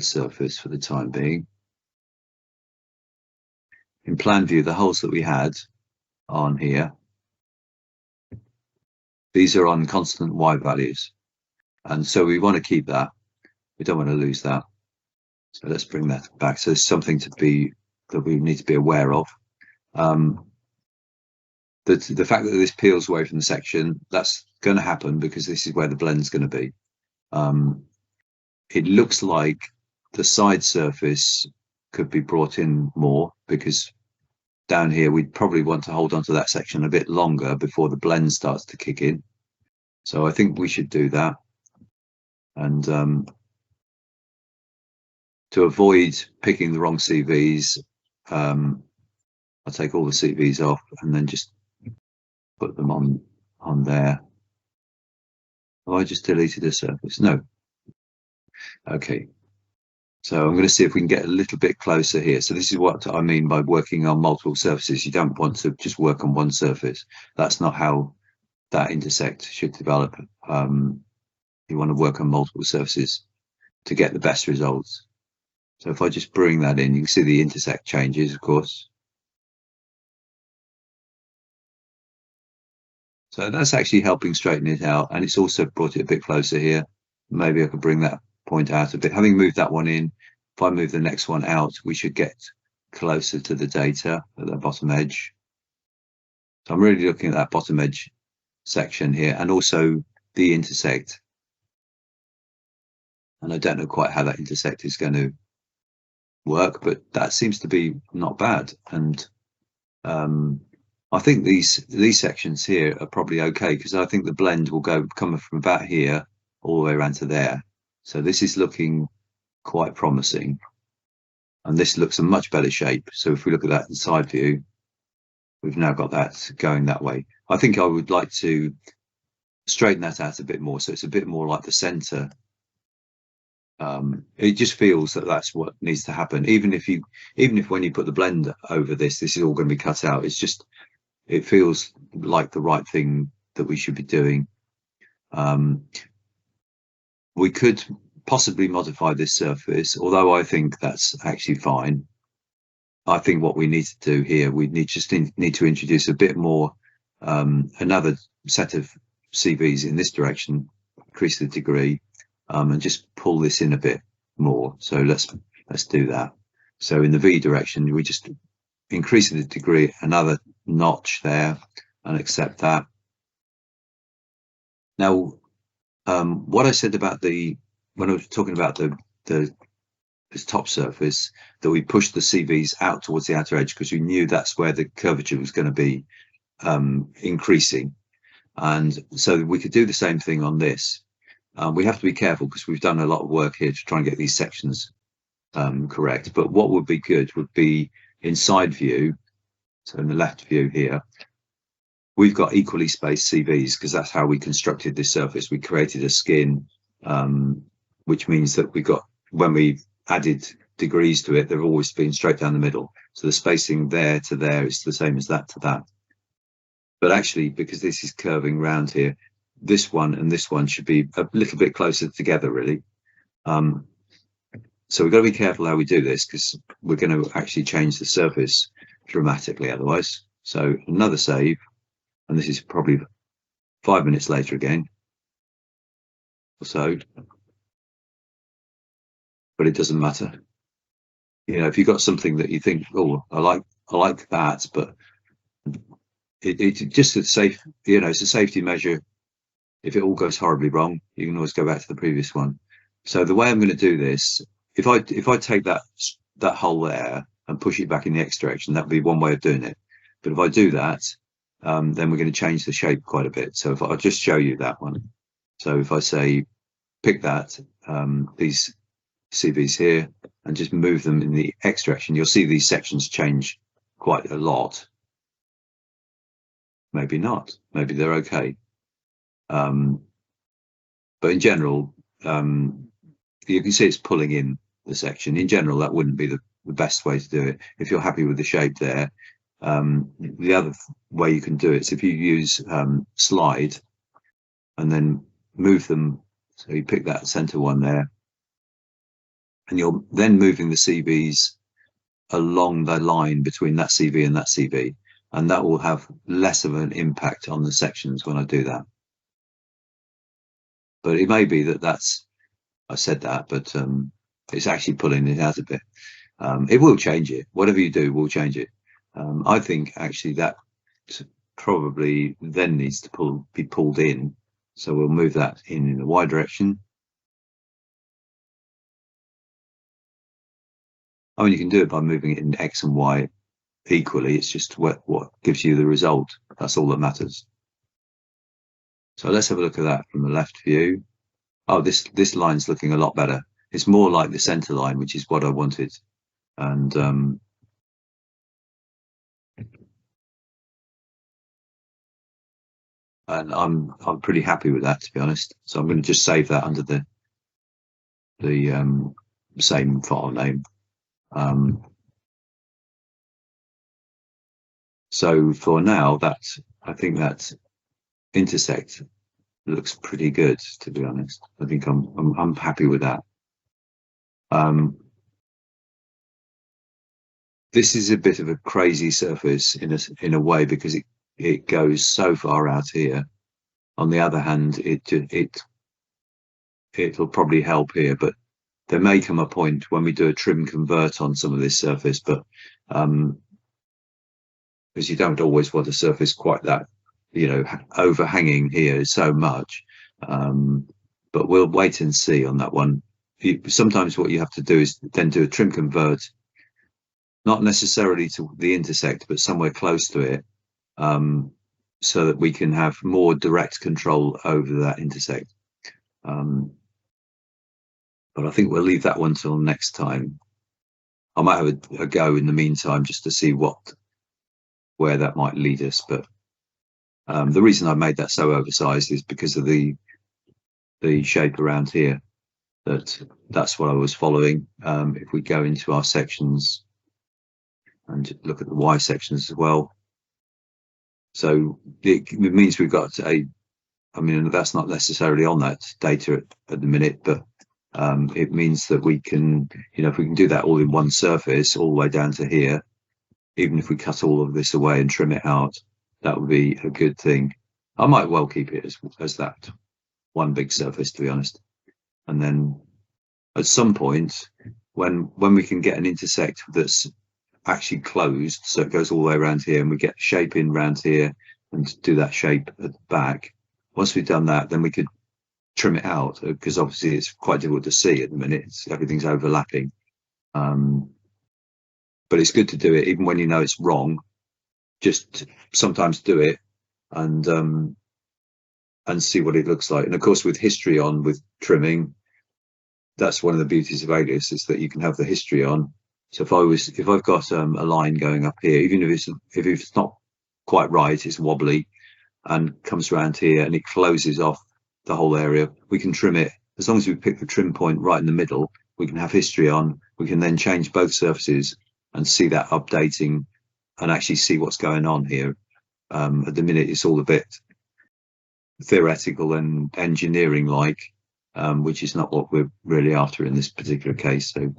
surface for the time being. In plan view, the hulls that we had on here, these are on constant Y values, and so we want to keep that. We don't want to lose that. So let's bring that back. So there's something that we need to be aware of. The fact that this peels away from the section, that's going to happen because this is where the blend's going to be. It looks like the side surface could be brought in more, because down here we'd probably want to hold on to that section a bit longer before the blend starts to kick in. So I think we should do that. And to avoid picking the wrong CVs, I'll take all the CVs off and then just put them on there. Oh, I just deleted a surface. No. Okay. So I'm going to see if we can get a little bit closer here. So this is what I mean by working on multiple surfaces. You don't want to just work on one surface. That's not how that intersect should develop. You want to work on multiple surfaces to get the best results. So if I just bring that in, you can see the intersect changes, of course. So that's actually helping straighten it out, and it's also brought it a bit closer here. Maybe I could bring that point out a bit. Having moved that one in, if I move the next one out, we should get closer to the data at the bottom edge. So I'm really looking at that bottom edge section here, and also the intersect. And I don't know quite how that intersect is going to work, but that seems to be not bad. And I think these sections here are probably okay, because I think the blend will come from about here all the way around to there. So this is looking quite promising, and this looks a much better shape. So if we look at that in side view, we've now got that going that way. I think I would like to straighten that out a bit more, so it's a bit more like the center. It just feels that that's what needs to happen. Even if when you put the blend over this is all going to be cut out. It feels like the right thing that we should be doing. We could possibly modify this surface, although I think that's actually fine. I think what we need to do here, we need to introduce a bit more, another set of CVs in this direction, increase the degree, and just pull this in a bit more. So let's do that. So in the V direction, we just increase the degree another notch there and accept that. Now, what I said about when I was talking about this top surface, that we pushed the CVs out towards the outer edge because we knew that's where the curvature was going to be increasing. And so we could do the same thing on this. We have to be careful because we've done a lot of work here to try and get these sections correct. But what would be good would be in side view, so in the left view here, we've got equally spaced CVs because that's how we constructed this surface. We created a skin, which means that when we added degrees to it, they've always been straight down the middle. So the spacing there to there is the same as that to that. But actually, because this is curving round here, this one and this one should be a little bit closer together, really. So we've got to be careful how we do this, because we're going to actually change the surface dramatically otherwise. So another save, and this is probably 5 minutes later again, or so. But it doesn't matter. You know, if you've got something that you think, oh, I like that, but it just a safe, you know, it's a safety measure. If it all goes horribly wrong, you can always go back to the previous one. So the way I'm going to do this, if I take that hole there and push it back in the X direction, that would be one way of doing it. But if I do that, then we're going to change the shape quite a bit. So if I'll just show you that one. So if I say pick that, these CVs here, and just move them in the X direction, you'll see these sections change quite a lot. Maybe not. Maybe they're okay. But in general, you can see it's pulling in the section. In general, that wouldn't be the best way to do it. If you're happy with the shape there, the other way you can do it is if you use slide and then move them. So you pick that center one there, and you're then moving the CVs along the line between that CV and that CV, and that will have less of an impact on the sections when I do that. But it may be that I said that, but it's actually pulling it out a bit. It will change it. Whatever you do will change it. I think actually that probably then needs to be pulled in. So we'll move that in the Y direction. I mean, you can do it by moving it in X and Y equally. It's just what gives you the result. That's all that matters. So let's have a look at that from the left view. Oh, this line's looking a lot better. It's more like the center line, which is what I wanted. And I'm pretty happy with that, to be honest. So I'm going to just save that under the same file name. So for now, I think that intersect looks pretty good, to be honest. I think I'm happy with that. This is a bit of a crazy surface in a way, because it goes so far out here. On the other hand, it'll probably help here, but there may come a point when we do a trim convert on some of this surface, but because you don't always want a surface quite that, overhanging here so much. But we'll wait and see on that one. Sometimes what you have to do is then do a trim convert, not necessarily to the intersect, but somewhere close to it, so that we can have more direct control over that intersect. But I think we'll leave that one till next time. I might have a go in the meantime just to see where that might lead us. But the reason I made that so oversized is because of the shape around here. That's what I was following. If we go into our sections and look at the Y sections as well, so it means we've got I mean, that's not necessarily on that data at the minute, but it means that we can, if we can do that all in one surface all the way down to here, even if we cut all of this away and trim it out, that would be a good thing. I might well keep it as that one big surface, to be honest. And then at some point, when we can get an intersect that's actually closed, so it goes all the way around here, and we get shape in around here and do that shape at the back. Once we've done that, then we could trim it out, because obviously it's quite difficult to see at the minute. Everything's overlapping. But it's good to do it even when you know it's wrong. Just sometimes do it and see what it looks like. And of course, with history on, with trimming, that's one of the beauties of Alias, is that you can have the history on. So if I've got a line going up here, even if it's not quite right, it's wobbly and comes around here and it closes off the whole area, we can trim it. As long as we pick the trim point right in the middle, we can have history on. We can then change both surfaces and see that updating and actually see what's going on here. At the minute, it's all a bit theoretical and engineering like, which is not what we're really after in this particular case. So